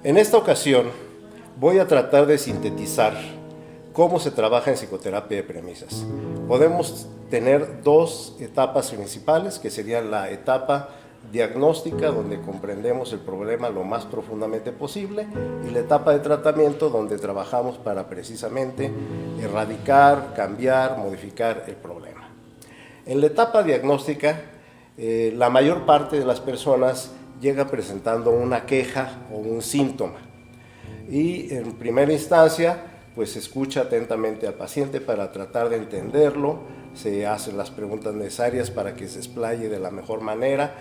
En esta ocasión voy a tratar de sintetizar cómo se trabaja en psicoterapia de premisas. Podemos tener dos etapas principales, que serían la etapa diagnóstica, donde comprendemos el problema lo más profundamente posible, y la etapa de tratamiento, donde trabajamos para precisamente erradicar, cambiar, modificar el problema. En la etapa diagnóstica, la mayor parte de las personas llega presentando una queja o un síntoma, y en primera instancia pues se escucha atentamente al paciente para tratar de entenderlo, se hacen las preguntas necesarias para que se explaye de la mejor manera,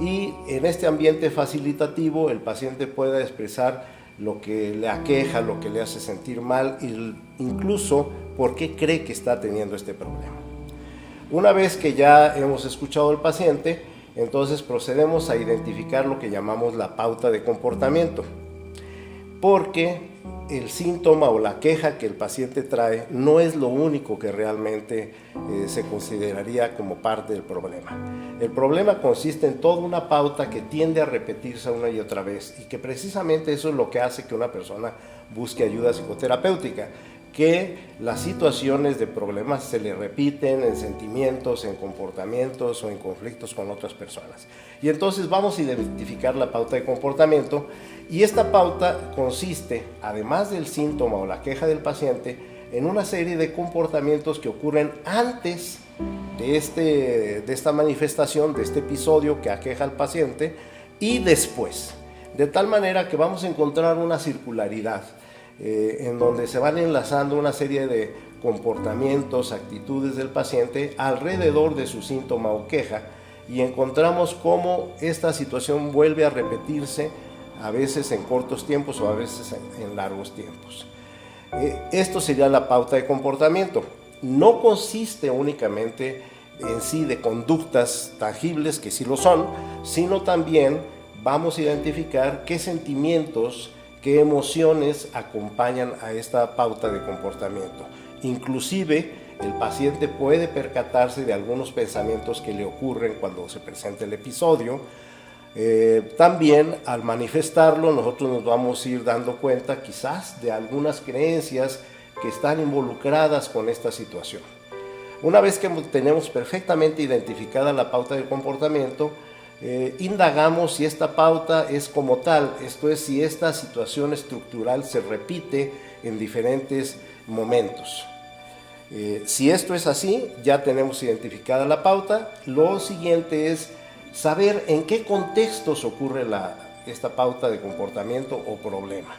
y en este ambiente facilitativo el paciente pueda expresar lo que le aqueja, lo que le hace sentir mal, e incluso por qué cree que está teniendo este problema. Una vez que ya hemos escuchado al paciente, entonces procedemos a identificar lo que llamamos la pauta de comportamiento, porque el síntoma o la queja que el paciente trae no es lo único que realmente se consideraría como parte del problema. El problema consiste en toda una pauta que tiende a repetirse una y otra vez, y que precisamente eso es lo que hace que una persona busque ayuda psicoterapéutica, que las situaciones de problemas se le repiten en sentimientos, en comportamientos o en conflictos con otras personas. Y entonces vamos a identificar la pauta de comportamiento, y esta pauta consiste, además del síntoma o la queja del paciente, en una serie de comportamientos que ocurren antes de esta manifestación, de este episodio que aqueja al paciente, y después, de tal manera que vamos a encontrar una circularidad en donde se van enlazando una serie de comportamientos, actitudes del paciente alrededor de su síntoma o queja, y encontramos cómo esta situación vuelve a repetirse, a veces en cortos tiempos o a veces en largos tiempos. Esto sería la pauta de comportamiento. No consiste únicamente en sí de conductas tangibles, que sí lo son, sino también vamos a identificar qué sentimientos, qué emociones acompañan a esta pauta de comportamiento. Inclusive el paciente puede percatarse de algunos pensamientos que le ocurren cuando se presenta el episodio. También al manifestarlo nosotros nos vamos a ir dando cuenta quizás de algunas creencias que están involucradas con esta situación. Una vez que tenemos perfectamente identificada la pauta del comportamiento, indagamos si esta pauta es como tal, esto es, si esta situación estructural se repite en diferentes momentos. Si esto es así, ya tenemos identificada la pauta. Lo siguiente es saber en qué contextos ocurre esta pauta de comportamiento o problema.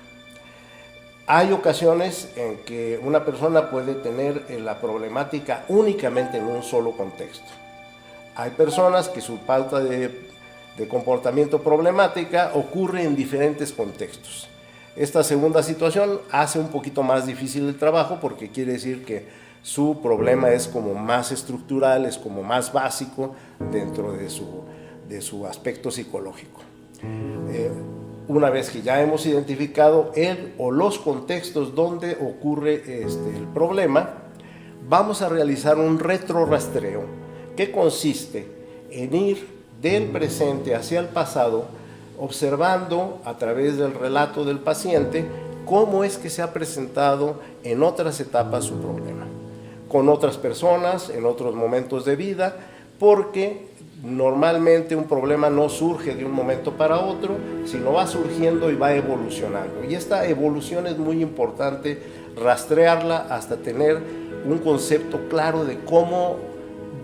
Hay ocasiones en que una persona puede tener la problemática únicamente en un solo contexto. Hay personas que su pauta de comportamiento problemática ocurre en diferentes contextos. Esta segunda situación hace un poquito más difícil el trabajo, porque quiere decir que su problema es como más estructural, es como más básico dentro de su aspecto psicológico. Una vez que ya hemos identificado el o los contextos donde ocurre el problema, vamos a realizar un retrorrastreo que consiste en ir del presente hacia el pasado, observando a través del relato del paciente cómo es que se ha presentado en otras etapas su problema, con otras personas, en otros momentos de vida, porque normalmente un problema no surge de un momento para otro, sino va surgiendo y va evolucionando. Y esta evolución es muy importante rastrearla hasta tener un concepto claro de cómo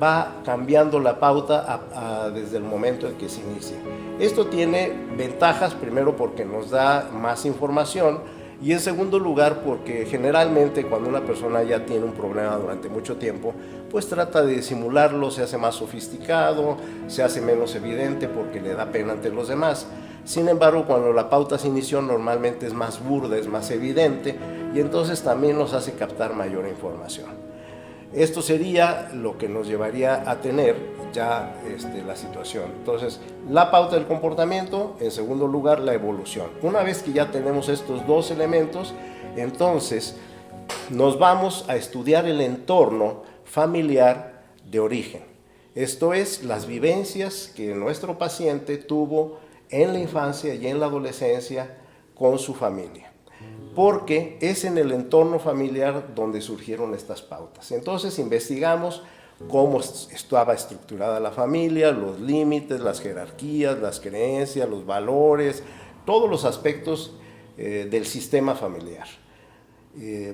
va cambiando la pauta desde el momento en que se inicia. Esto tiene ventajas, primero porque nos da más información, y en segundo lugar porque generalmente cuando una persona ya tiene un problema durante mucho tiempo, pues trata de disimularlo, se hace más sofisticado, se hace menos evidente porque le da pena ante los demás. Sin embargo, cuando la pauta se inició, normalmente es más burda, es más evidente, y entonces también nos hace captar mayor información. Esto sería lo que nos llevaría a tener ya la situación. Entonces, la pauta del comportamiento, en segundo lugar, la evolución. Una vez que ya tenemos estos dos elementos, entonces nos vamos a estudiar el entorno familiar de origen. Esto es, las vivencias que nuestro paciente tuvo en la infancia y en la adolescencia con su familia, porque es en el entorno familiar donde surgieron estas pautas. Entonces investigamos cómo estaba estructurada la familia, los límites, las jerarquías, las creencias, los valores, todos los aspectos del sistema familiar,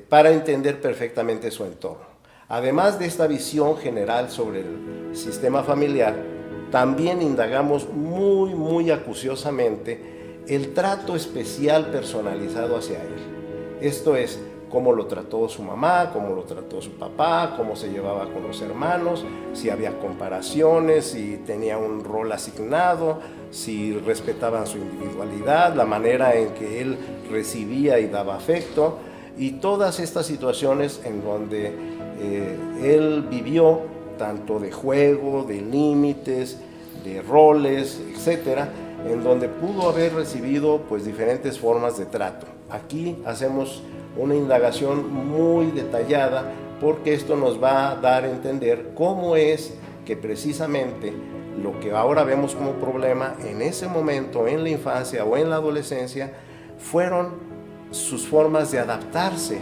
para entender perfectamente su entorno. Además de esta visión general sobre el sistema familiar, también indagamos muy acuciosamente el trato especial personalizado hacia él. Esto es, cómo lo trató su mamá, cómo lo trató su papá, cómo se llevaba con los hermanos, si había comparaciones, si tenía un rol asignado, si respetaban su individualidad, la manera en que él recibía y daba afecto, y todas estas situaciones en donde él vivió tanto de juego, de límites, de roles, etcétera, en donde pudo haber recibido pues diferentes formas de trato. Aquí hacemos una indagación muy detallada porque esto nos va a dar a entender cómo es que precisamente lo que ahora vemos como problema en ese momento, en la infancia o en la adolescencia, fueron sus formas de adaptarse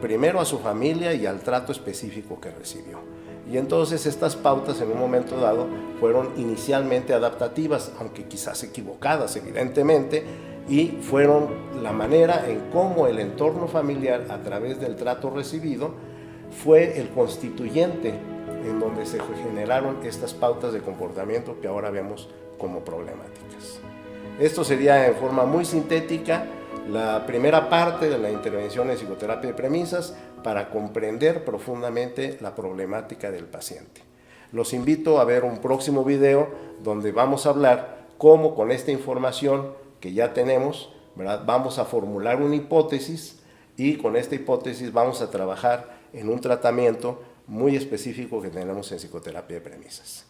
primero a su familia y al trato específico que recibió. Y entonces estas pautas en un momento dado fueron inicialmente adaptativas, aunque quizás equivocadas evidentemente, y fueron la manera en cómo el entorno familiar a través del trato recibido fue el constituyente en donde se generaron estas pautas de comportamiento que ahora vemos como problemáticas. Esto sería en forma muy sintética la primera parte de la intervención en psicoterapia de premisas para comprender profundamente la problemática del paciente. Los invito a ver un próximo video donde vamos a hablar cómo con esta información que ya tenemos, ¿verdad?, vamos a formular una hipótesis y con esta hipótesis vamos a trabajar en un tratamiento muy específico que tenemos en psicoterapia de premisas.